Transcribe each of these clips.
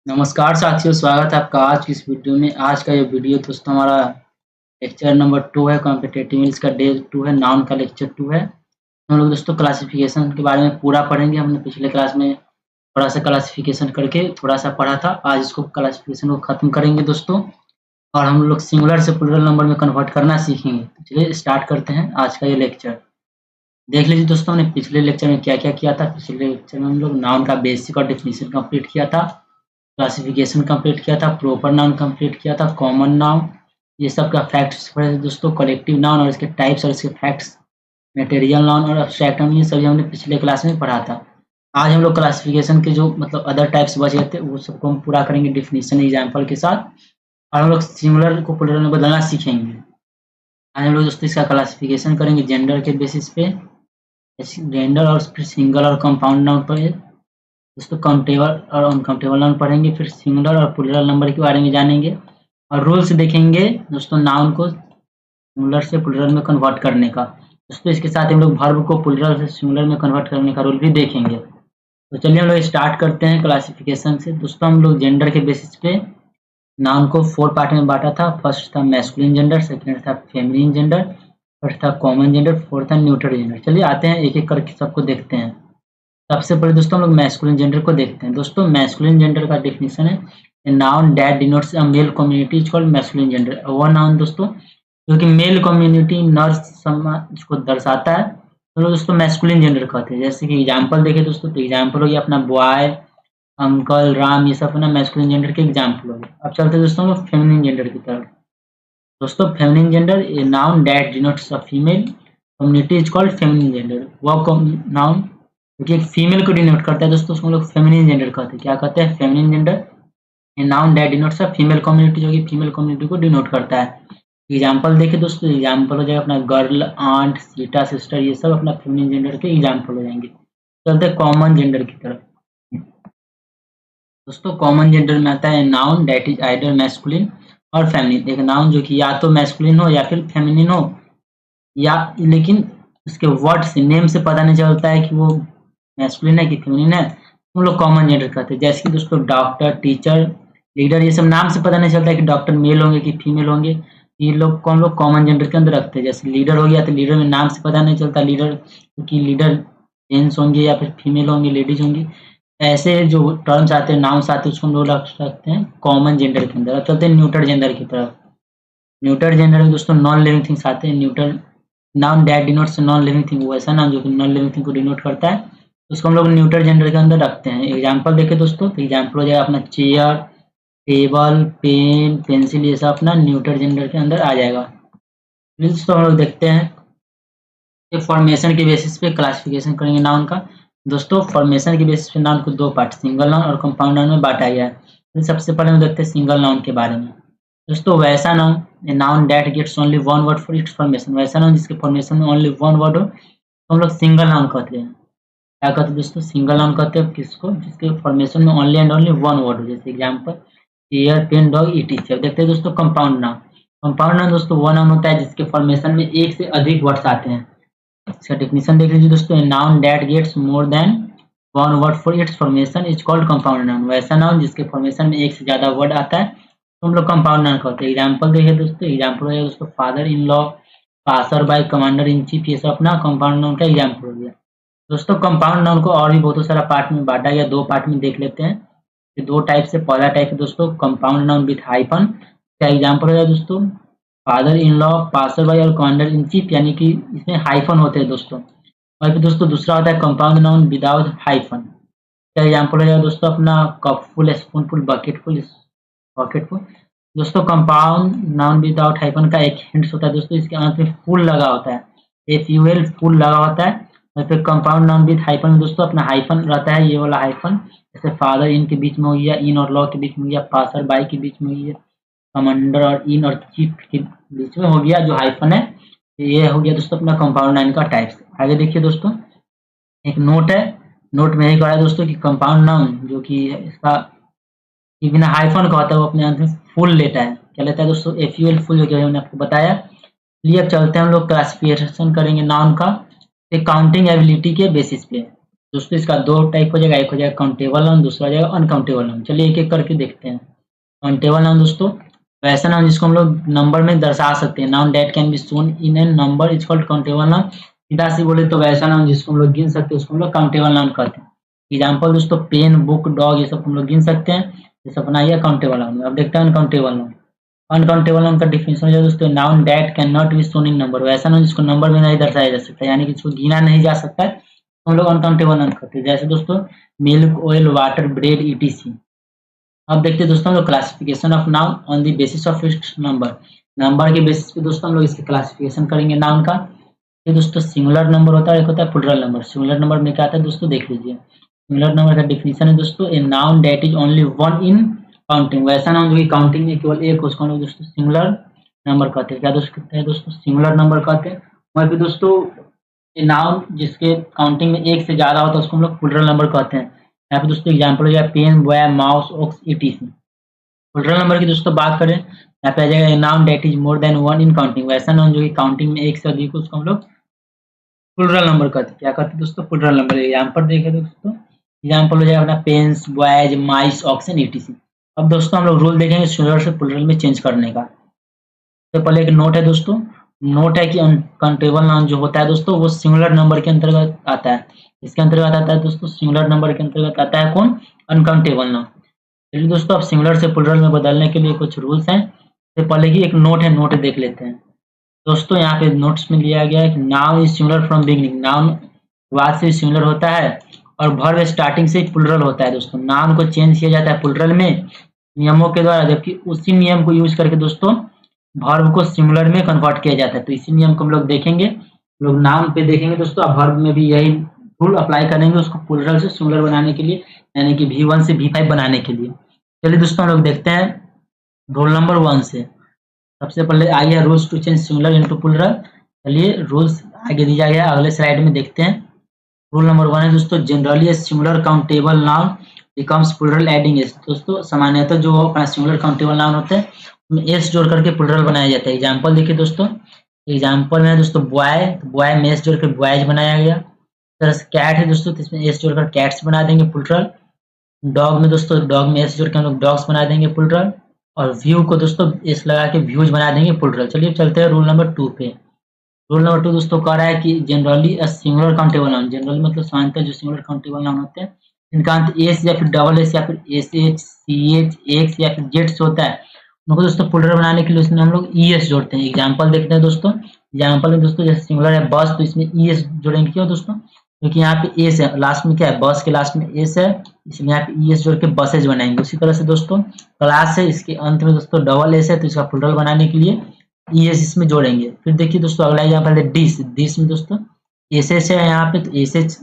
नमस्कार साथियों, स्वागत है आपका आज की इस वीडियो में। आज का ये वीडियो दोस्तों हमारा लेक्चर नंबर 2 है। कॉम्पिटिटिव इंग्लिश का डे 2 है, नाउन का लेक्चर 2 है। हम लोग दोस्तों क्लासिफिकेशन के बारे में पूरा पढ़ेंगे। हमने पिछले क्लास में थोड़ा सा क्लासिफिकेशन करके थोड़ा सा पढ़ा था। आज इसको क्लासिफिकेशन को खत्म करेंगे दोस्तों, और हम लोग सिंगुलर से प्लूरल नंबर में कन्वर्ट करना सीखेंगे। तो चलिए स्टार्ट करते हैं आज का ये लेक्चर। देख लीजिए दोस्तों, हमने पिछले लेक्चर में क्या क्या किया था। पिछले लेक्चर में हम लोग नाउन का बेसिक और डेफिनेशन कंप्लीट किया था, क्लासिफिकेशन कंप्लीट किया था, प्रॉपर नाउन कंप्लीट किया था, कॉमन नाउन, ये सब का फैक्ट्स पढ़े थे दोस्तों, कलेक्टिव नाउन और इसके टाइप्स और इसके फैक्ट्स, मटेरियल नाउन और एब्स्ट्रैक्ट नाउन, ये सभी हमने पिछले क्लास में पढ़ा था। आज हम लोग क्लासिफिकेशन के जो मतलब अदर टाइप्स बचे थे वो सबको हम पूरा करेंगे डिफिनीशन एग्जाम्पल के साथ, और हम लोग सिंगुलर को प्लूरल में बदलना सीखेंगे। आज हम लोग दोस्तों इसका क्लासिफिकेशन करेंगे जेंडर के बेसिस पे, जेंडर और फिर सिंगल और कंपाउंड नाउन पर दोस्तों काउंटेबल और अनकाउंटेबल नाउन पढ़ेंगे, फिर सिंगुलर और प्लूरल नंबर के बारे में जानेंगे, और रूल्स देखेंगे दोस्तों नाउन को सिंगुलर से प्लूरल में कन्वर्ट करने का। दोस्तों इसके साथ हम लोग वर्ब को प्लूरल से सिंगुलर में कन्वर्ट करने का रूल भी देखेंगे। तो चलिए हम लोग स्टार्ट करते हैं क्लासिफिकेशन से। दोस्तों हम लोग जेंडर के बेसिस पे नाउन को 4 पार्ट में बांटा था। फर्स्ट था मैस्कुलिन जेंडर, सेकेंड था फेमिनिन जेंडर, थर्ड था कॉमन जेंडर, फोर्थ था न्यूट्रल जेंडर। चलिए आते हैं एक एक करके सबको देखते हैं। सबसे पहले दोस्तों हम लोग मैस्कुलिन जेंडर को देखते हैं। दोस्तों मैस्कुलिन जेंडर का डेफिनेशन है, a noun that denotes a male community is called masculine gender. वह नाउन दोस्तों जो कि मेल कम्युनिटी नर समाज को दर्शाता है तो लोग दोस्तों मैस्कुलिन जेंडर कहते हैं। जैसे कि एग्जांपल देखें दोस्तों, तो एग्जांपल हो गया अपना बॉय, अंकल, राम, ये सब अपना मैस्कुलिन जेंडर के एग्जांपल हो गए। अब चलते हैं दोस्तों हम लोग फेमिनिन जेंडर की तरफ। दोस्तों feminine gender, A noun that denotes a female community is called feminine gender. वह नाउन क्योंकि एक फीमेल को डिनोट करता है दोस्तों, उसको हम लोग फेमिनिन जेंडर कहते हैं। क्या कहते हैं? Feminine gender. A noun that denotes a female community, जो कि फीमेल कम्युनिटी को डिनोट करता है। एग्जांपल देखें दोस्तों, एग्जांपल हो जाएगा अपना गर्ल, आंट, सीटा, सिस्टर, ये सब अपना फेमिनिन जेंडर के एग्जांपल हो जाएंगे। चलते हैं कॉमन जेंडर की तरफ। दोस्तों कॉमन जेंडर में आता है noun that is either masculine और फेमिनिन। एक नाउन जो कि या तो मैस्कुलिन हो या फिर फेमिनिन हो, या लेकिन उसके वर्ड से, नेम से पता नहीं चलता है कि वो मैस्कुलिन है कि फेमिनिन है, हम लोग कॉमन जेंडर कहते हैं। जैसे कि दोस्तों डॉक्टर, टीचर, लीडर, ये सब नाम से पता नहीं चलता है कि डॉक्टर मेल होंगे कि फीमेल होंगे, ये लोग को हम लोग कॉमन जेंडर के अंदर रखते हैं। जैसे लीडर हो गया तो लीडर में नाम से पता नहीं चलता लीडर कि लीडर जेंट्स होंगे या फिर फीमेल होंगे, लेडीज होंगी। ऐसे जो टर्म्स आते हैं, नाउन्स आते हैं, उसको हम लोग रख सकते हैं कॉमन जेंडर के अंदर। अब चलते हैं न्यूट्रल जेंडर की तरफ। न्यूट्रल जेंडर में दोस्तों नॉन लिविंग थिंग्स आते हैं। Neutral noun that denotes non living thing, वो ऐसा नाम जो कि नॉन लिविंग थिंग को डिनोट करता है, उसको हम लोग न्यूट्रल जेंडर के अंदर रखते हैं। एग्जांपल देखें दोस्तों, तो एग्जांपल हो जाएगा अपना चेयर, टेबल, पेन, पेंसिल, ये सब अपना न्यूट्रल जेंडर के अंदर आ जाएगा। दोस्तों हम लोग देखते हैं कि फॉर्मेशन के बेसिस पे क्लासिफिकेशन करेंगे नाउन का। दोस्तों फॉर्मेशन के बेसिस पे नाउन को 2 पार्ट, सिंगल नाउन और कंपाउंड नाउन में बांटा गया है। सबसे पहले हम देखते हैं सिंगल नाउन के बारे में। दोस्तों वैसा noun, a noun that gets only one word for its formation. वैसा नाउन जिसके फॉर्मेशन में ओनली वन वर्ड हो तो हम लोग सिंगल नाउन कहते हैं। क्या कहते हैं दोस्तों? सिंगल नाउन कहते हैं किसको? जिसके फॉर्मेशन में only and only one word हो। जैसे एग्जांपल चेयर, पेन, डॉग, ईट, टीचर। देखते हैं दोस्तों कंपाउंड नाउन। कंपाउंड नाउन दोस्तों वो नाउन होता है जिसके फॉर्मेशन में एक से अधिक वर्ड्स आते हैं। इसका डेफिनेशन देख लीजिए दोस्तों, a noun that gets more than one word for its formation is called compound noun. वैसा नाउन जिसके फॉर्मेशन में एक से ज्यादा वर्ड आता है तो हम लोग कंपाउंड नाउन कहते हैं। एग्जांपल देखिए दोस्तों, एग्जांपल है दोस्तों father in law, passer by, commander in chief, ये सब अपना कंपाउंड नाउन का एग्जांपल हो गया। दोस्तों कंपाउंड नाउन को और भी बहुत सारा पार्ट में बांटा गया, 2 पार्ट में देख लेते हैं। ये 2 टाइप से, पहला टाइप है दोस्तों कंपाउंड नाउन विथ हाइफन। क्या एग्जांपल हो जाए दोस्तों? Father in law, passer by और कमांडर इन चीफ, यानी कि इसमें हाइफन होते हैं दोस्तों। और फिर दोस्तों दूसरा होता है कंपाउंड नाउन विदाउट हाइफन। क्या एग्जांपल हो जाएगा दोस्तों अपना कपफुल, स्पूनफुल, बकेटफुल, बकेटफुल। दोस्तों कंपाउंड नाउन विदाउट हाइफन का एक हिंट्स होता है दोस्तों, इसके अंत में फुल लगा होता है, FUL, फुल लगा होता है। और फिर कंपाउंड नाउन विद हाइफन में दोस्तों अपना हाइफन रहता है, ये वाला हाइफन। जैसे फादर इन के बीच में हो गया, इन और लॉ के बीच में हो गया, पासर बाई के बीच में हो गया, कमांडर और इन और चीफ के बीच में हो गया जो हाइफन है। ये हो गया दोस्तों अपना कंपाउंड नाउन का टाइप्स। आगे देखिए दोस्तों, एक नोट है, नोट में यही कहा है दोस्तों कि कंपाउंड नाउन जो कि इसका कि बिना हाइफन का होता है वो अपने अंत में फुल लेता है। क्या लेता है दोस्तों? FUL, फुल, जो कि मैंने आपको बताया। चलिए अब चलते हैं हम लोग क्लासिफिकेशन करेंगे नाउन का एक काउंटिंग एबिलिटी के बेसिस पे। दोस्तों इसका दो टाइप हो जाएगा, एक हो जाएगा काउंटेबल नाउन, दूसरा हो जाएगा अनकाउंटेबल नाउन। चलिए एक एक करके देखते हैं। काउंटेबल नाउन दोस्तों वैसा नाउन जिसको हम लोग नंबर में दर्शा सकते हैं। Noun that can be shown in an number is called countable noun. सीधा से बोले तो वैसा नाउन जिसको हम लोग गिन सकते हैं उसको हम लोग काउंटेबल नाउन कहते हैं। एग्जाम्पल दोस्तों पेन, बुक, डॉग ये सब हम लोग गिन सकते हैं, ये सब बनाइए काउंटेबल नाउन। अब देखते हैं अनकाउंटेबल नाउन। अनकाउंटेबल नाउन का डिफिनेशन है दोस्तों noun that can not be shown in number. वैसा नाउन जिसको नंबर में नहीं दर्शाया जा सकता, यानी कि इसको गिना नहीं जा सकता है, हम लोग अनकाउंटेबल नाउन कहते हैं। जैसे दोस्तों milk, oil, water, bread, etc. अब देखते हैं दोस्तों हम लोग classification of noun on the basis of its number. Number के बेसिस पे दोस्तों हम लोग इसकी क्लासिफिकेशन करेंगे नाउन का। ये दोस्तों सिंगुलर नंबर होता है, एक होता है प्लुरल नंबर। सिंगुलर नंबर में क्या आता है दोस्तों देख लीजिए। सिंगुलर नंबर का डिफिनेशन है दोस्तों a noun that is only one in counting. वैसा नाउन जो कि काउंटिंग में केवल एक, उसको हम लोग दोस्तों सिंगुलर नंबर कहते हैं। क्या दोस्तों कहते हैं दोस्तों सिंगुलर नंबर कहते हैं। वहीं पे दोस्तों नाउन जिसके काउंटिंग में एक से ज्यादा होता है उसको हम लोग प्लुरल नंबर कहते हैं। यहाँ पे दोस्तों एग्जाम्पल हो जाए pen, boy, mouse, ox, etc. Plural number की दोस्तों बात करें, यहाँ पे आ जाएगा noun that is more than one in counting. वैसा नाउन जो कि काउंटिंग में एक से अधिक उसको हम लोग प्लुरल नंबर कहते हैं। क्या कहते हैं दोस्तों प्लुरल नंबर। एग्जाम्पल देखें दोस्तों, एग्जाम्पल हो जाएगा अपना pens, boys, mice, ox and etc. अब दोस्तों हम लोग रूल देखेंगे सिंगुलर से प्लुरल में चेंज करने का। तो पहले एक नोट है दोस्तों, नोट है कि अनकाउंटेबल नाउन जो होता है दोस्तों वो सिंगुलर नंबर के अंतर्गत आता है। इसके अंतर्गत आता है दोस्तों सिंगुलर नंबर के अंतर्गत आता है कौन, अनकाउंटेबल नाउन। चलिए दोस्तों अब सिंगुलर से प्लुरल में बदलने के लिए कुछ रूल्स हैं। तो पहले ही एक नोट है, नोट देख लेते हैं दोस्तों। यहाँ पे नोट्स में लिया गया है कि noun is singular from beginning. Noun शुरुआत से सिंगुलर होता है और वर्ब स्टार्टिंग से प्लुरल होता है दोस्तों। नाउन को चेंज किया जाता है प्लुरल में नियमों के द्वारा, जबकि उसी नियम को यूज करके दोस्तों वर्ब को सिंगुलर में कन्वर्ट किया जाता है। तो इसी नियम को हम लोग देखेंगे, लोग नाउन पे देखेंगे दोस्तों। अब वर्ब में भी यही रूल अप्लाई करेंगे उसको प्लुरल से सिंगुलर बनाने के लिए, यानी कि V1 से V5 बनाने के लिए। चलिए दोस्तों हम लोग देखते हैं रूल नंबर 1 से। सबसे पहले आइए rules to change singular into plural. चलिए रूल्स आगे दिया गया है, अगले स्लाइड में देखते हैं। रूल नंबर 1 है दोस्तों generally a singular countable noun becomes plural adding S. दोस्तों सामान्यतः जो अपना सिंगुलर काउंटेबल नाउन होते हैं उसमें एस जोड़ करके प्लुरल बनाया जाता है। एग्जाम्पल देखिए दोस्तों, एग्जाम्पल में दोस्तों बॉय, बॉय में एस जोड़ के बॉयज बनाया गया। तरह से कैट है दोस्तों, इसमें एस जोड़कर कैट्स बना देंगे प्लुरल। डॉग में दोस्तों डॉग में एस जोड़ के हम लोग डॉग्स बना देंगे प्लुरल। और व्यू को दोस्तों एस लगा के व्यूज बना देंगे प्लुरल। चलिए चलते हैं रूल नंबर 2 पे। रूल नंबर 2 दोस्तों कह रहा है कि generally a singular countable noun, generally मतलब सामान्यतः जो सिंगुलर काउंटेबल नाउन होते हैं इनका अंत एस या फिर डबल एस या फिर S H, C H, X या फिर जेड से होता है, उनको दोस्तों प्लुरल बनाने के लिए उसमें हम लोग ई एस जोड़ते हैं। एग्जाम्पल देखते हैं दोस्तों, एग्जाम्पल में दोस्तों जैसे सिंगुलर है बस, तो इसमें ई एस जोड़ेंगे। क्यों दोस्तों, क्योंकि यहाँ पे एस है, लास्ट में क्या है बस के लास्ट में एस है, इसलिए यहाँ पे ई एस जोड़ के बसेज बनाएंगे। उसी तरह से दोस्तों क्लास है, इसके अंत में दोस्तों डबल एस है, तो इसका प्लुरल बनाने के लिए ई एस इसमें जोड़ेंगे। फिर देखिए दोस्तों अगला एग्जाम्पल है डिश। डिश में दोस्तों एस एच है यहाँ पे, तो एस एच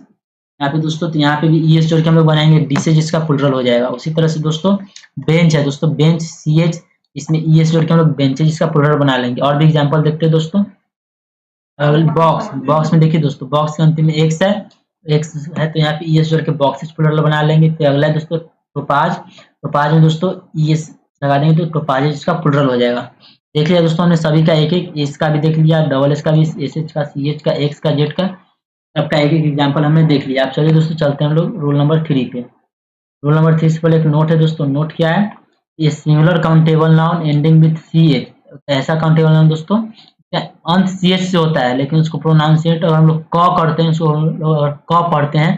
यहाँ पे दोस्तों, तो यहाँ पे भी ई एस जोड़ के हम लोग बनाएंगे डिशेज, इसका प्लुरल हो जाएगा। उसी तरह से दोस्तों बेंच है दोस्तों, बेंच सी एच, इसमें ई एस जोड़ के हम लोग बेंचेज इसका प्लुरल बना लेंगे। और भी एग्जाम्पल देखते हैं दोस्तों। बॉक्स, बॉक्स में देखिए दोस्तों बॉक्स के अंतिम में एक्स है, एक्स है तो यहाँ पे ई एस जोड़ के बॉक्सेस प्लुरल बना लेंगे। फिर अगला है दोस्तों टोपाज, टोपाज में दोस्तों ई एस लगा देंगे तो टोपाजेज इसका प्लुरल हो जाएगा। देख लिया दोस्तों हमने सभी का एक एक, एस का भी देख लिया, डबल एस का भी, एस एच का, सी एच का, एक्स का, जेड का, सबका एक एक एग्जाम्पल हमने देख लिया। आप चलिए दोस्तों चलते हैं हम लोग रूल नंबर 3 पे। रूल नंबर 3 से पहले एक नोट है दोस्तों, नोट क्या है, ये singular countable noun ending with C H, ऐसा काउंटेबल नाउन दोस्तों अंत सी एच से होता है, लेकिन उसको प्रोनाउंसिएट और हम लोग क करते हैं, उसको क पढ़ते हैं,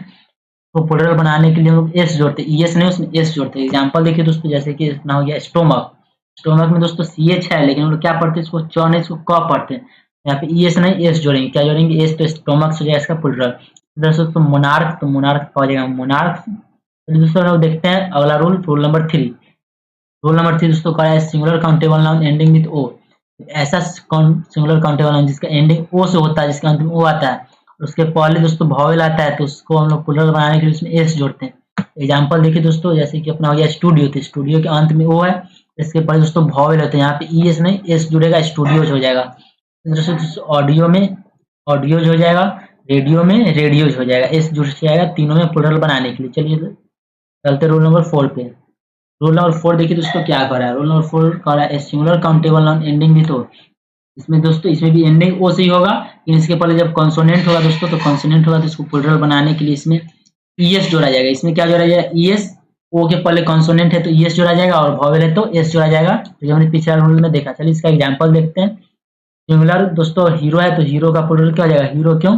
तो प्लुरल बनाने के लिए हम लोग एस जोड़ते हैं, ई एस नहीं उसमें एस जोड़ते हैं। एग्जाम्पल देखिए दोस्तों, जैसे कि अपना हो गया स्टोमक। स्टोमक में दोस्तों सी एच है, लेकिन हम लोग क्या पढ़ते हैं, इसको च नहीं इसको क पढ़ते हैं। यहाँ पे ई एस नहीं एस जोड़ेंगे, क्या जोड़ेंगे एस, तो स्टोमक हो जाएगा इसका प्लुरल। दोस्तों मोनार्क, तो मोनार्क हो जाएगा मोनार्क। तो दोस्तों लोग देखते हैं अगला rule, rule number 3। Rule number 3 दोस्तों क्या है, singular countable noun ending with O. ऐसा सिंगुलर काउंटेबल नाउन जिसका एंडिंग ओ से होता है, जिसका अंत में ओ आता है, उसके पहले दोस्तों वॉवेल आता है, तो उसको हम लोग प्लुरल बनाने के लिए उसमें एस जोड़ते हैं। एग्जाम्पल देखिए दोस्तों, जैसे कि अपना हो गया स्टूडियो, तो स्टूडियो के अंत में ओ है, इसके पहले दोस्तों वॉवेल होते हैं, यहाँ पे ई एस नहीं एस जुड़ेगा, स्टूडियोज हो जाएगा। ऑडियो में ऑडियोज हो जाएगा, रेडियो में रेडियोज हो जाएगा, एस जुड़ जाएगा तीनों में प्लुरल बनाने के लिए। चलिए चलते रूल नंबर 4 पे। रूल नंबर 4 देखिए दोस्तों क्या कर रहा है, रूल नंबर 4 कर रहा है singular countable noun ending with O. इसमें दोस्तों इसमें भी एंडिंग ओ से ही होगा, लेकिन इसके पहले जब कॉन्सोनेंट होगा दोस्तों, तो कॉन्सोनेंट होगा तो इसको प्लुरल बनाने के लिए इसमें ईएस जोड़ा जाएगा। इसमें क्या जोड़ा जाएगा, ईएस, ओ के पहले कॉन्सोनेंट है तो ईएस जोड़ा जाएगा और वॉवेल है तो एस जोड़ा जाएगा, जो हमने पिछले रूल में देखा। चलिए इसका एग्जांपल देखते हैं। सिंगुलर दोस्तों हीरो है तो हीरो का प्लूरल क्या हो जाएगा, हीरो। क्यों,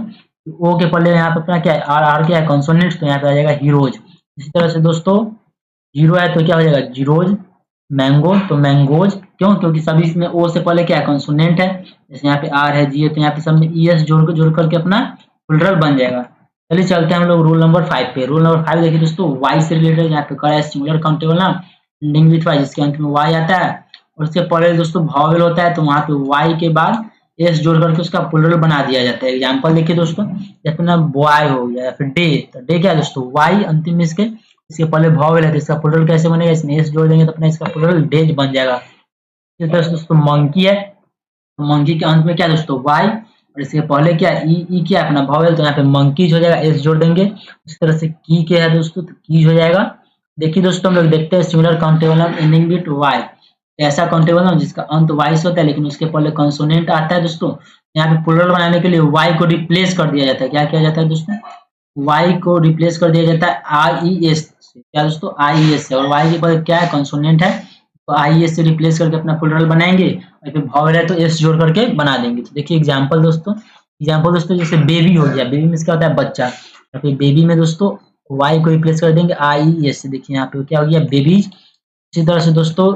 ओ के पहले यहाँ पे अपना क्या है, आर, आर क्या है कॉन्सोनेंट, तो यहाँ पे आ जाएगा हीरोज। इसी तरह से दोस्तों हीरो है तो क्या हो जाएगा, जीरोज। मैंगो तो मैंगोज। क्यों, क्योंकि सभी इसमें ओ से पहले क्या है, कॉन्सोनेंट है। जैसे यहाँ पे आर है, जी है, तो यहाँ पे सब में ईएस जोड़ करके अपना प्लूरल बन जाएगा। चलिए चलते हैं हम लोग रूल नंबर 5 पे। रूल नंबर 5 देखिए दोस्तों, वाई से रिलेटेड यहाँ पे करा है singular countable noun ending with Y, जिसके अंत में वाई आता है और उसके पहले दोस्तों वॉवेल होता है, तो वहाँ पे वाई के बाद एस जोड़ करके उसका प्लूरल बना दिया जाता है। एग्जाम्पल देखिए दोस्तों, जैसे ना बॉय हो गया या फिर डे, तो डे क्या है दोस्तों, वाई अंतिम में इसके पहले वॉवेल है तो इसका प्लूरल कैसे बनेगा, इसमें एस जोड़ देंगे तो अपना इसका प्लूरल डेज बन जाएगा। इसी तरह से दोस्तों मंकी है, तो मंकी के अंत में क्या है दोस्तों, वाई, और इसके पहले क्या है, ई क्या है अपना वॉवेल, तो यहाँ पे मंकीज हो जाएगा, एस जोड़ देंगे। इस तरह से की क्या है दोस्तों, तो कीज हो जाएगा। देखिए दोस्तों हम लोग देखते हैं similar countable noun ending with Y, ऐसा काउंटेबल नाउन जिसका अंत वाई से होता है लेकिन उसके पहले कंसोनेंट आता है दोस्तों। यहाँ पे प्लूरल बनाने के लिए वाई को रिप्लेस कर दिया जाता है। क्या किया जाता है दोस्तों, वाई को रिप्लेस कर दिया जाता है आई ई एस से। क्या दोस्तों, आई ई एस से, और वाई के बाद क्या है, कंसोनेंट है, तो आई एस से रिप्लेस करके अपना प्लूरल बनाएंगे, और फिर वॉवेल है तो एस जोड़ करके बना देंगे। तो देखिए एग्जांपल दोस्तों जैसे बेबी हो गया, बेबी में क्या होता है, बच्चा, और फिर बेबी में दोस्तों वाई को रिप्लेस कर देंगे आई ई एस से। देखिए यहाँ पे क्या हो गया, बेबीज। इसी तरह से दोस्तों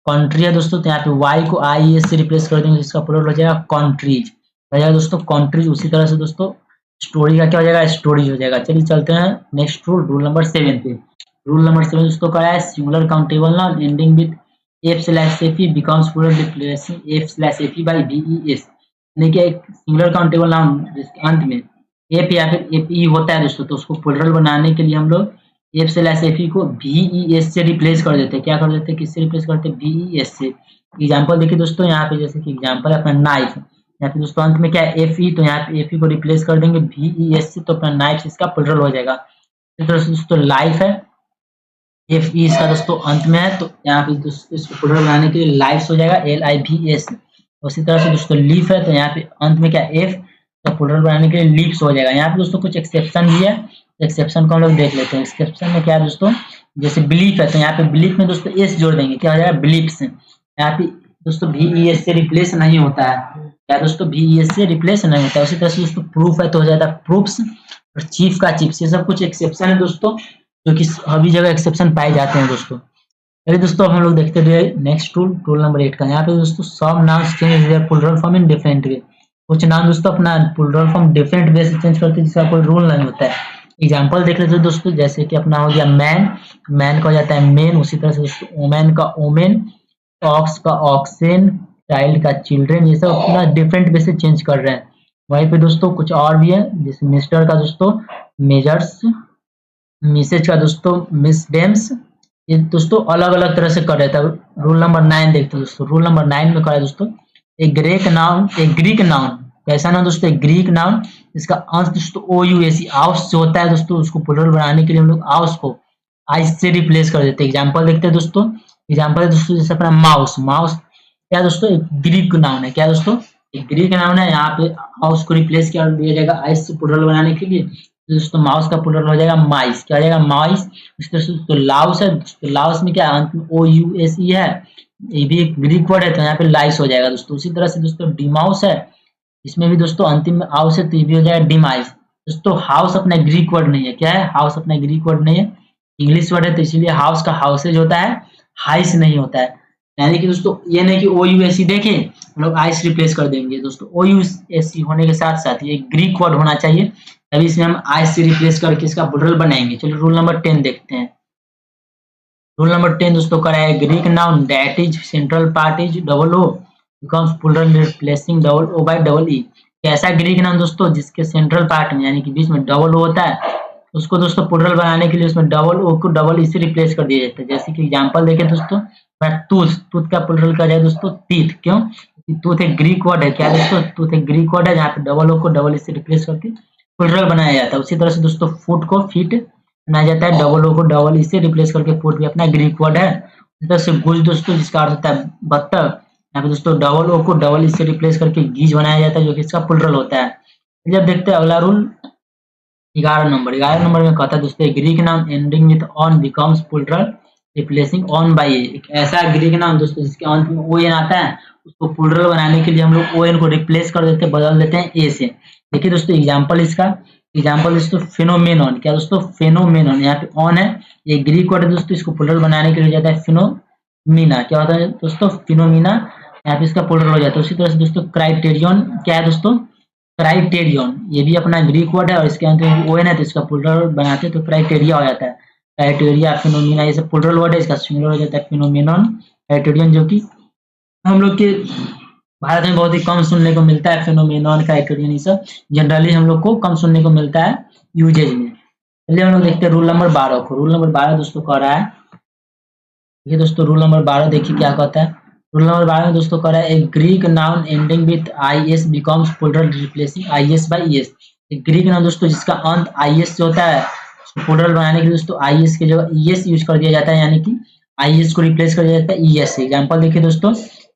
कंट्री है दोस्तों, तो यहाँ पे वाई को आई एस से रिप्लेस कर देंगे, जिसका प्लूरल हो जाएगा कंट्रीज, हो जाएगा दोस्तों कंट्रीज। उसी तरह से दोस्तों स्टोरी का क्या हो जाएगा, स्टोरीज हो जाएगा। चलिए चलते हैं नेक्स्ट रूल, रूल नंबर 7 पे। रूल नंबर 7 दोस्तों क्या है, singular countable noun ending with f/fe becomes plural replacing f/fe by ves। देखिए एक सिंगुलर काउंटेबल नाउन जिसके अंत में एफ या फिर एफ ई होता है दोस्तों, तो उसको प्लूरल बनाने के लिए हम लोग f/fe को ves से रिप्लेस कर देते हैं। क्या कर देते हैं, किससे रिप्लेस करते हैं, ves से। एग्जाम्पल देखिए दोस्तों, यहाँ पे जैसे कि एग्जाम्पल है अपना नाइफ, यहाँ पे दोस्तों अंत में क्या है, एफ ई, तो यहाँ पे एफ ई को रिप्लेस कर देंगे ves से, तो अपना नाइफ इसका प्लूरल हो जाएगा। इस तरह से दोस्तों लाइफ है, एफ ई इसका दोस्तों अंत में है, तो यहाँ पे दोस्तों इसको प्लूरल बनाने के लिए लाइव्स हो जाएगा, LIVS। उसी तरह से दोस्तों लीफ है, तो यहाँ पे अंत में क्या एफ, तो प्लूरल बनाने के लिए लीव्स हो जाएगा। यहाँ पे दोस्तों कुछ एक्सेप्शन भी है, एक्सेप्शन को हम लोग देख लेते हैं। एक्सेप्शन में क्या है दोस्तों, जैसे बिलीफ है, तो यहाँ पे बिलीफ में दोस्तों एस जोड़ देंगे, क्या हो जाएगा, बिलीफ्स। यहाँ पे दोस्तों VES से रिप्लेस नहीं होता है, क्या दोस्तों VES से रिप्लेस नहीं होता है। उसी तरह से दोस्तों प्रूफ है तो हो जाता है प्रूफ्स, और चीफ का चिप्स। ये सब कुछ एक्सेप्शन है दोस्तों, जो कि सभी जगह एक्सेप्शन पाए जाते हैं दोस्तों। चलिए दोस्तों हम लोग देखते हैं नेक्स्ट रूल, रूल नंबर 8 का। यहाँ पे दोस्तों some nouns change their plural form in different way. कुछ नाम दोस्तों अपना प्लूरल फॉर्म डिफरेंट वे से चेंज करते हैं, जिसका कोई रूल नहीं होता है। एग्जांपल देख लेते हैं दोस्तों, जैसे कि अपना हो गया मैन, मैन का हो जाता है मेन। उसी तरह से दोस्तों वोमेन का ओमेन, ऑक्स का ऑक्सेन, चाइल्ड का चिल्ड्रेन। ये सब अपना डिफरेंट वे से चेंज कर रहे हैं। वहीं पे दोस्तों कुछ और भी है, जैसे मिस्टर का दोस्तों मेजर्स, मिसेज का दोस्तों मिस डेम्स। ये दोस्तों अलग अलग तरह से कर रहे थे। रूल नंबर 9 देखते हैं दोस्तों। रूल नंबर 9 में करा है दोस्तों, एक ग्रीक नाउन, कैसा नाम दोस्तों, एक ग्रीक नाउन इसका अंत दोस्तों OUS आउस से होता है दोस्तों, उसको प्लूरल बनाने के लिए हम लोग आउस को आइस से रिप्लेस कर देते हैं। एग्जाम्पल देखते हैं दोस्तों, एग्जाम्पल है दोस्तों जैसे अपना माउस, माउस क्या दोस्तों, एक ग्रीक नाउन है। क्या दोस्तों, एक ग्रीक नाउन है। यहाँ पे माउस को रिप्लेस कर दिया जाएगा आइस से प्लूरल बनाने के लिए, दोस्तों माउस का प्लूरल हो जाएगा माइस। क्या हो जाएगा, माइस। इस तरह से दोस्तों लाउस है, दोस्तों लाउस में क्या अंत में OUSE है, ये भी एक ग्रीक वर्ड है, तो यहाँ पे लाइस हो जाएगा दोस्तों। उसी तरह से दोस्तों डिमाउस है, इसमें भी दोस्तों अंतिम में आउस है, तो ये भी हो जाएगा डिमाइस। दोस्तों हाउस अपना ग्रीक वर्ड नहीं है। क्या है, हाउस अपना ग्रीक वर्ड नहीं है, इंग्लिश वर्ड है, तो इसीलिए हाउस का हाउसेज होता है, हाइस नहीं होता है। यानी कि दोस्तों ये नहीं कि OUSE देखें हम लोग आइस रिप्लेस कर देंगे दोस्तों, OUSE होने के साथ साथ ये ग्रीक वर्ड होना चाहिए, तभी इसे हम आइस से रिप्लेस करके इसका प्लूरल बनाएंगे। चलिए रूल नंबर 10 देखते हैं। रूल नंबर 10 दोस्तों करा है, Greek noun that is central part is double O becomes plural replacing double O by double E. ऐसा ग्रीक नाउन दोस्तों जिसके सेंट्रल पार्ट में यानी कि बीच में डबल ओ होता है, उसको दोस्तों प्लूरल बनाने के लिए उसमें डबल ओ को डबल ई से रिप्लेस कर दिया जाता है। जैसे कि एग्जांपल देखें दोस्तों, टूथ, टूथ का प्लूरल क्या है दोस्तों, टीथ। क्यों, टूथ एक ग्रीक वर्ड है। क्या दोस्तों, टूथ एक ग्रीक वर्ड है, जहाँ पे डबल ओ को डबल ई से रिप्लेस करके प्लूरल बनाया जाता है। उसी तरह से दोस्तों फुट को फीट बनाया जाता है, डबल ओ को डबल ई से रिप्लेस करके, फुट भी अपना ग्रीक वर्ड है। उसी तरह से गुज दोस्तों जिसका अर्थ होता है बत्तख, यहाँ पे दोस्तों डबल ओ को डबल ई से रिप्लेस करके गीज बनाया जाता है, जो कि इसका प्लूरल होता है। जब देखते हैं अगला रूल, 11 नंबर में कहता है दोस्तों Greek noun ending with on becomes plural replacing on by A. एक ऐसा ग्रीक नाउन दोस्तों जिसके अंत में ओ एन आता है, उसको प्लूरल बनाने के लिए हम लोग ओ एन को रिप्लेस कर देते हैं, बदल देते हैं ए से। देखिए दोस्तों एग्जाम्पल इसका, एग्जाम्पल दोस्तों फेनोमेनॉन। क्या दोस्तों फेनोमेनॉन, यहाँ पे ऑन है, ये ग्रीक वर्ड है दोस्तों, इसको प्लूरल बनाने के लिए जाता है फिनोमीना। क्या होता है दोस्तों फिनोमीना, यहाँ पे इसका प्लूरल हो जाता है। उसी तरह से दोस्तों क्राइटेरियन क्या है दोस्तों, क्राइटेरियन, ये भी अपना ग्रीक वर्ड है और इसके अंत में ओ एन है तो इसका प्लूरल बनाते हैं तो क्राइटेरिया हो जाता है। क्राइटेरिया फिनोमिना ये सब प्लूरल वर्ड है, इसका सिंगुलर हो जाता है फिनोमेनॉन। क्राइटेरियन जो कि हम लोग के भारत में बहुत ही कम सुनने को मिलता है, फिनोमेनॉन क्राइटेरियन ये सब जनरली हम लोग को कम सुनने को मिलता है यूजेज में। चलिए हम लोग देखते हैं रूल नंबर 12 को। रूल नंबर 12 दोस्तों कह रहा है, देखिए दोस्तों रूल नंबर 12 देखिए क्या कहता है। रूल नंबर 12 में दोस्तों कह रहा है a Greek noun ending with I S becomes plural replacing I S by S. एक ग्रीक नाउन दोस्तों जिसका अंत आई एस से होता है, उसको प्लूरल बनाने के लिए दोस्तों आई एस की जगह ई एस यूज कर दिया जाता है, यानी कि आई एस को रिप्लेस कर दिया जाता है ई एस से। एग्जाम्पल देखिए दोस्तों,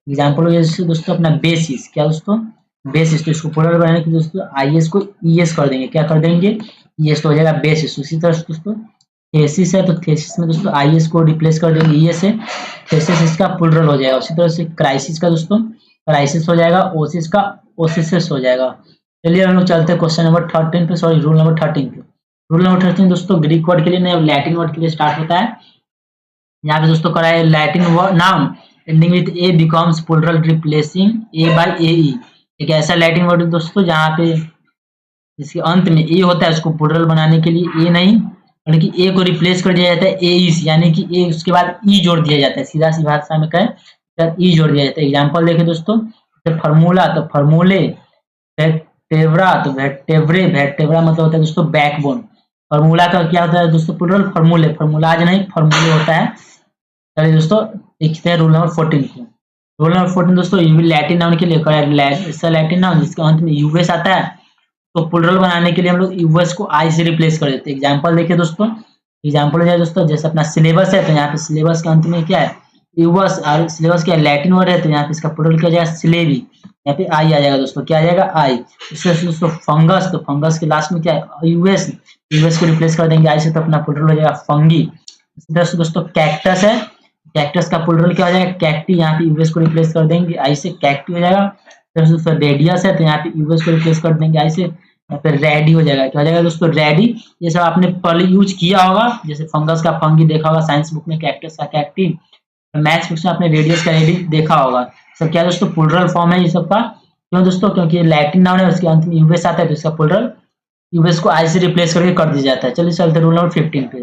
एग्जाम्पल जैसे दोस्तों अपना बेसिस, क्या दोस्तों बेसिस, तो इसको प्लूरल बनाने के लिए दोस्तों आई एस को ई एस कर देंगे, क्या कर देंगे ई एस, तो हो जाएगा बेसिस। उसी तरह से दोस्तों थेसिस है तो थेसिस में दोस्तों आई एस को रिप्लेस कर देंगे ई एस से, थेसिस इसका प्लूरल हो जाएगा। उसी तरह से क्राइसिस का दोस्तों क्राइसिस हो जाएगा, ओसिस का ओसिस हो जाएगा। चलिए हम लोग चलते हैं क्वेश्चन नंबर 13 पे, सॉरी रूल नंबर 13 पे। रूल नंबर 13 दोस्तों ग्रीक वर्ड के लिए नहीं, लैटिन वर्ड के लिए स्टार्ट होता है। यहाँ पे दोस्तों करा है Latin word noun ending with A becomes plural replacing A by A E. एक ऐसा लैटिन वर्ड दोस्तों जहाँ पे जिसके अंत में ए होता है, उसको प्लूरल बनाने के लिए ए नहीं बल्कि ए को रिप्लेस कर दिया जाता है ए ई से, यानी कि ए उसके बाद ई जोड़ दिया जाता है, सीधा सी भाषा में कहें ई जोड़ दिया जाता है। एग्जाम्पल देखें दोस्तों, फार्मूला तो फार्मूले, वेक्टेब्रा तो वेक्टेब्रे, वेक्टेब्रा मतलब होता है दोस्तों बैकबोन। फार्मूला का क्या होता है दोस्तों प्लूरल, फार्मूले, फार्मूलाज नहीं फार्मूले होता है। चलिए दोस्तों देखते हैं रूल नंबर 14 को। रूल नंबर 14 दोस्तों लैटिन नाउन के लिए ऐसा लैटिन नाउन जिसके अंत में यूएस आता है, तो प्लूरल बनाने के लिए हम लोग यूएस को आई से रिप्लेस कर देते हैं। एग्जाम्पल देखिए दोस्तों, एग्जाम्पल है दोस्तों जैसे अपना सिलेबस है, तो यहाँ पे सिलेबस के अंत में क्या है यूएस, और सिलेबस क्या लैटिन वर्ड है तो यहाँ पे इसका प्लूरल क्या जाएगा सिलेबी, यहाँ पे आई आ जाएगा दोस्तों, क्या आ जाएगा आई। इससे दोस्तों फंगस, तो फंगस के लास्ट में क्या है यूएस, यूएस को रिप्लेस कर देंगे आई से तो अपना प्लूरल हो जाएगा फंगी। इसी तरह से दोस्तों कैक्टस है, कैक्टस का प्लूरल क्या हो जाएगा कैक्टी, यहाँ पे यूएस को रिप्लेस कर देंगे आई से कैक्टी हो जाएगा। दोस्तों रेडियस है तो यहाँ पे यूएस को रिप्लेस कर देंगे आई से, यहाँ पे रेडी हो जाएगा, क्या हो जाएगा दोस्तों रेडी। ये सब आपने पहले यूज किया होगा, जैसे फंगस का फंगी देखा होगा साइंस बुक में, कैक्टस का कैक्टी, मैथ्स बुक में आपने रेडियस का रेडी देखा होगा। सब क्या दोस्तों प्लूरल फॉर्म है ये सब का, क्यों दोस्तों क्योंकि लैटिन नाउन है उसके अंत में यूएस आता है तो इसका प्लूरल यूएस को आई से रिप्लेस करके कर दिया जाता है। चलिए चलते रूल नंबर 15 पे।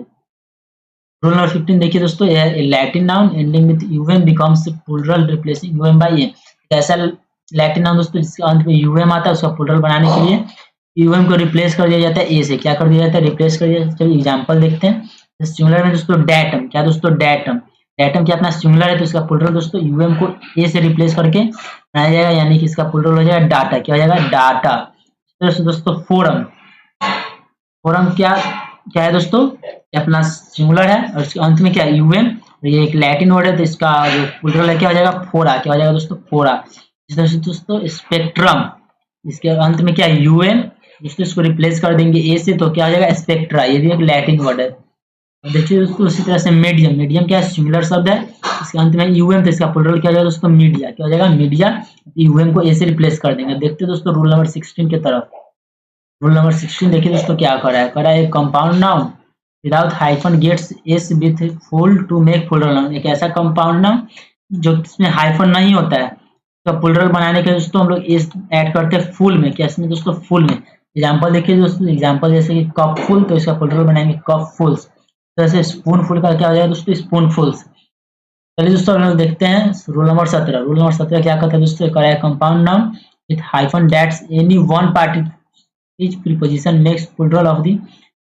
रूल नंबर 15 देखिए दोस्तों, Latin noun ending with U M becomes plural replacing U M by A. ऐसा लैटिन नाउन दोस्तों जिसके अंत में यूएम आता है, उसका प्लूरल बनाने के लिए यूएम को रिप्लेस कर दिया जाता है ए से, क्या कर दिया जाता है रिप्लेस कर दिया जाता है। चलिए एग्जांपल देखते हैं। सिंगुलर में दोस्तों डेटम, क्या दोस्तों डेटम, डेटम क्या अपना सिंगुलर है तो इसका प्लूरल दोस्तों यूएम को ए से रिप्लेस करके बनाया जाएगा, यानी कि इसका प्लूरल हो जाएगा डाटा, क्या हो जाएगा डाटा। दोस्तों फोरम, फोरम क्या क्या है दोस्तों अपना सिंगुलर है और इसके अंत में क्या है यूएम, ये एक लैटिन वर्ड है तो इसका जो प्लूरल है क्या हो जाएगा फोरा, क्या हो जाएगा दोस्तों फोरा। इस तरह से दोस्तों स्पेक्ट्रम, इसके अंत में क्या है यूएम, दोस्तों इसको रिप्लेस कर देंगे ए से तो क्या हो जाएगा स्पेक्ट्रा, ये भी एक लैटिन वर्ड है। देखिए दोस्तों उसी तरह से मीडियम, मीडियम क्या है सिंगुलर शब्द है, इसके अंत में यूएम तो इसका प्लूरल क्या हो जाएगा दोस्तों मीडिया, क्या हो जाएगा मीडिया, यूएम को ए से रिप्लेस कर देंगे। देखते दोस्तों रूल नंबर 16 की तरफ। रूल नंबर 16 देखिए दोस्तों क्या कर रहा है compound noun without hyphen gets S with full to make plural noun. एक ऐसा कंपाउंड नाउन जो इसमें हाइफन नहीं होता है, तो प्लूरल बनाने के दोस्तों हम लोग एस ऐड करते हैं फुल में, क्या इसमें दोस्तों फुल में। एग्जांपल देखिए दोस्तों, एग्जांपल जैसे कि कप फुल तो इसका प्लूरल बनाएंगे कप फुल्स, जैसे स्पून फुल का क्या हो जाएगा दोस्तों स्पून फुल्स। चलिए दोस्तों हम लोग देखते हैं रूल नंबर 17। रूल नंबर 17 क्या कहता है दोस्तों, कर रहा है compound noun with hyphen that's any one part is preposition makes plural of the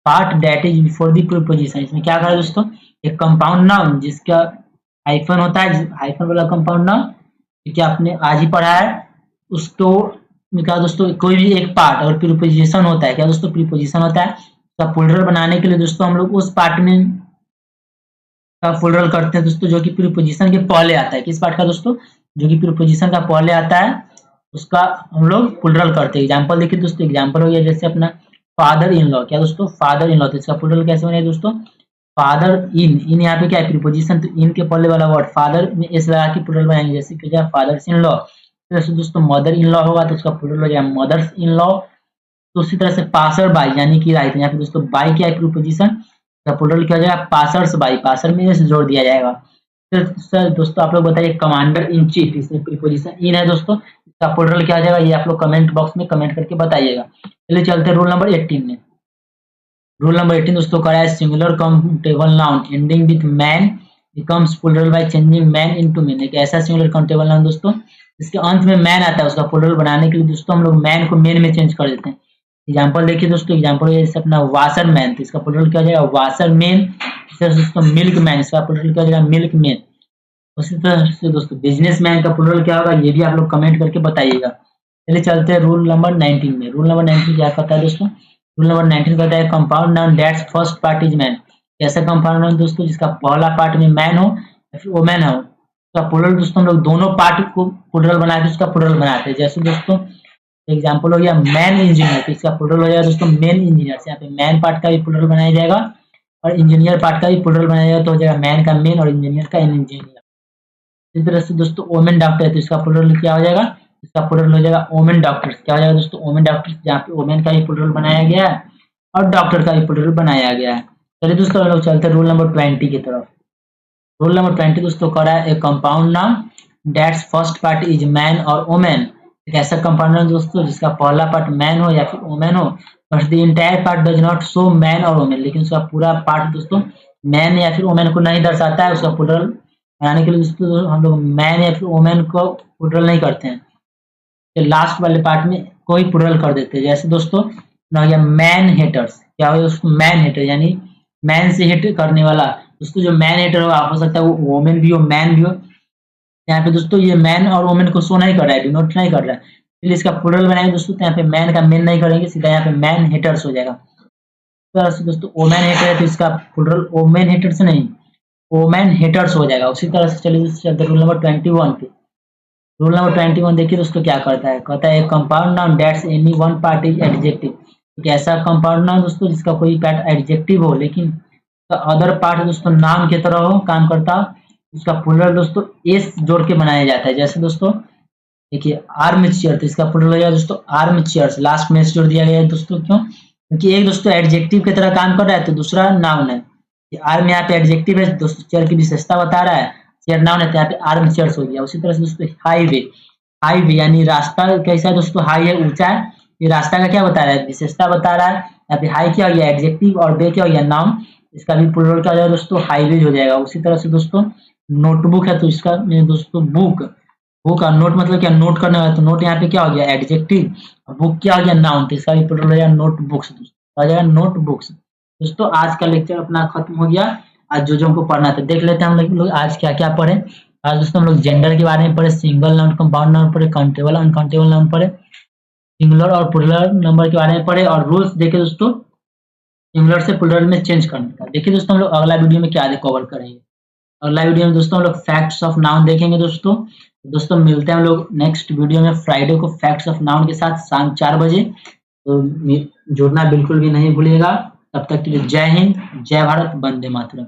part that is before the preposition. इसमें क्या करा दोस्तों एक कंपाउंड नाउन जिसका हाइफन होता है, हाइफन वाला कंपाउंड नाउन क्या आपने आज ही पढ़ा है, उसको क्या दोस्तों कोई भी एक पार्ट और प्रीपोजिशन होता है, क्या दोस्तों प्रीपोजिशन होता है, तो प्लूरल बनाने के लिए दोस्तों हम लोग उस पार्ट में का प्लूरल करते हैं दोस्तों जो कि प्रीपोजिशन के पहले आता है। किस पार्ट का दोस्तों, जो कि प्रीपोजिशन का पहले आता है उसका हम लोग प्लूरल करते हैं। एग्जांपल देखिए दोस्तों, एग्जांपल हो गया जैसे अपना फादर इन लॉ, क्या दोस्तों, फादर इन लॉ, तो इसका प्लूरल कैसे बनेगा दोस्तों, फादर इन यहाँ पे क्या है प्रीपोजिशन, तो इन के पहले वाला वर्ड फादर में एस लगा के प्लूरल बनाएंगे, जैसे कि फादर्स इन लॉ। जैसे दोस्तों मदर इन लॉ होगा तो उसका प्लूरल हो जाएगा मदर्स इन लॉ। तो उसी तरह से पासर बाई यानी कि राइट, यहाँ पे दोस्तों बाई क्या है प्रीपोजिशन, इसका प्लूरल क्या हो जाएगा, पासर्स बाई, पासर में एस जोड़ दिया जाएगा। फिर सर दोस्तों आप लोग बताइए कमांडर इन चीफ, इसमें प्रीपोजिशन इन है दोस्तों, इसका प्लूरल क्या हो जाएगा, ये आप लोग कमेंट बॉक्स में कमेंट करके बताइएगा। चलिए चलते हैं रूल नंबर 18 में। रूल नंबर 18 दोस्तों करा है singular countable noun ending with man becomes plural by changing man into men. एक ऐसा सिंगुलर काउंटेबल नाउन दोस्तों जिसके अंत में मैन आता है, उसका प्लूरल बनाने के लिए दोस्तों हम लोग मैन को मेन में चेंज कर देते हैं। एग्जांपल देखिए दोस्तों, एग्जांपल जैसे अपना वाशर मैन, तो इसका प्लूरल क्या हो जाएगा, वाशर मैन। दोस्तों मिल्क मैन, इसका प्लूरल क्या हो जाएगा, मिल्क मैन। उसी तरह से दोस्तों बिजनेस मैन का प्लूरल क्या होगा, ये भी आप लोग कमेंट करके बताइएगा। चलिए चलते हैं रूल नंबर 19 में। रूल नंबर 19 क्या कहता है दोस्तों, रूल नंबर 19 कहता है compound noun that's first part is man. ऐसा कंपाउंड नाउन दोस्तों जिसका पहला पार्ट में मैन हो या फिर वोमेन हो, उसका प्लूरल दोस्तों हम लोग दोनों पार्ट को प्लूरल बना के उसका प्लूरल बनाते हैं। जैसे दोस्तों एग्जांपल हो गया मैन इंजीनियर, तो इसका प्लूरल हो जाएगा दोस्तों मेन इंजीनियर। यहाँ पे मैन पार्ट का भी प्लूरल बनाया जाएगा और इंजीनियर पार्ट का भी प्लूरल बनाया जाएगा, तो हो जाएगा मैन का मेन और इंजीनियर का इंजीनियर। इसी तरह से दोस्तों वोमेन डॉक्टर है, तो इसका प्लूरल क्या हो जाएगा, इसका प्लूरल हो जाएगा वोमेन डॉक्टर्स। क्या हो जाएगा दोस्तों, वोमेन डॉक्टर्स, जहाँ पे वोमेन का भी प्लूरल बनाया गया है और डॉक्टर का भी प्लूरल बनाया गया है। चलिए दोस्तों हम लोग चलते हैं रूल नंबर 20 की तरफ। रूल नंबर 20 दोस्तों कह रहा है ए compound noun that's first part is man और वोमेन। एक ऐसा कंपाउंड नाउन दोस्तों जिसका पहला पार्ट मैन हो या फिर वोमेन हो, but the entire part does not show man और वोमेन, लेकिन उसका पूरा पार्ट दोस्तों मैन या फिर वोमेन को नहीं दर्शाता है। उसका प्लूरल बनाने के लिए दोस्तों हम लोग मैन या फिर वोमेन को प्लूरल नहीं करते हैं, तो लास्ट वाले पार्ट में कोई प्लूरल कर देते हैं। जैसे दोस्तों मैन हेटर्स, क्या हो दोस्तों, मैन हेटर यानी मैन से हिट करने वाला। दोस्तों जो मैन हेटर हो सकता है वो वोमेन भी हो मैन भी हो, यहाँ पे दोस्तों ये मैन और वोमेन को शो नहीं कर रहा है, डिनोट नहीं कर रहा है, इसलिए इसका प्लूरल बनाएंगे दोस्तों, तो यहाँ पे मैन का मेन नहीं करेंगे, सीधा यहाँ पे मैन हेटर्स हो जाएगा। तो दोस्तों वोमेन हेटर है तो इसका प्लूरल वोमेन हेटर्स नहीं वोमेन हेटर्स हो जाएगा। उसी तरह से चलिए रूल नंबर 21 पे। रूल नंबर 21 देखिए दोस्तों क्या करता है, कहता है compound noun that's any one part is adjective. एक ऐसा कंपाउंड नाउन दोस्तों जिसका कोई पार्ट एडजेक्टिव हो लेकिन अदर पार्ट दोस्तों नाम की तरह हो काम करता, उसका प्लूरल दोस्तों एस जोड़ के बनाया जाता है। जैसे दोस्तों देखिए आर्म चेयर, तो इसका प्लूरल हो जाएगा दोस्तों आर्म चेयर्स, लास्ट में एस जोड़ दिया गया है दोस्तों, क्यों, क्योंकि एक दोस्तों एडजेक्टिव की तरह काम कर रहा है तो दूसरा नाउन है। आर्म यहाँ पे एडजेक्टिव है दोस्तों, चेयर की विशेषता बता रहा है, चेयर नाउन है तो यहाँ पे आर्म चेयर्स हो गया। उसी तरह से दोस्तों हाईवे, हाईवे यानी रास्ता कैसा है दोस्तों, हाई है ऊंचा है, ये रास्ता का क्या बता रहा है, विशेषता बता रहा है। यहाँ पे हाई क्या हो गया एडजेक्टिव और वे क्या हो गया नाउन, इसका भी प्लूरल क्या हो जाएगा दोस्तों हाईवेज हो जाएगा। उसी तरह से दोस्तों नोटबुक है तो इसका दोस्तों बुक, बुक का नोट मतलब क्या नोट करने वाला, तो नोट यहाँ पे क्या हो गया एडजेक्टिव, बुक क्या हो गया नाउन, तो इसका भी प्लूरल हो जाएगा नोट बुक्स, हो जाएगा नोट बुक्स। दोस्तों आज का लेक्चर अपना खत्म हो गया। आज जो हमको पढ़ना था देख लेते हैं हम लोग आज क्या क्या पढ़े। आज दोस्तों हम लोग जेंडर के बारे में पढ़े, सिंगल नाउन कंपाउंड नाउन पढ़े, काउंटेबल अनकाउंटेबल नाउन पढ़े, सिंगुलर और प्लूरल नंबर के बारे में पढ़े और रूल्स देखे दोस्तों सिंगुलर से प्लूरल में चेंज करने का। देखिए दोस्तों हम लोग अगला वीडियो में क्या कवर करेंगे। अगला वीडियो में दोस्तों हम लोग फैक्ट्स ऑफ नाउन देखेंगे। दोस्तों मिलते हैं हम लोग नेक्स्ट वीडियो में फ्राइडे को फैक्ट्स ऑफ नाउन के साथ शाम 4 बजे, तो जुड़ना बिल्कुल भी नहीं भूलिएगा। तब तक के लिए जय हिंद, जय भारत, वंदे मातरम।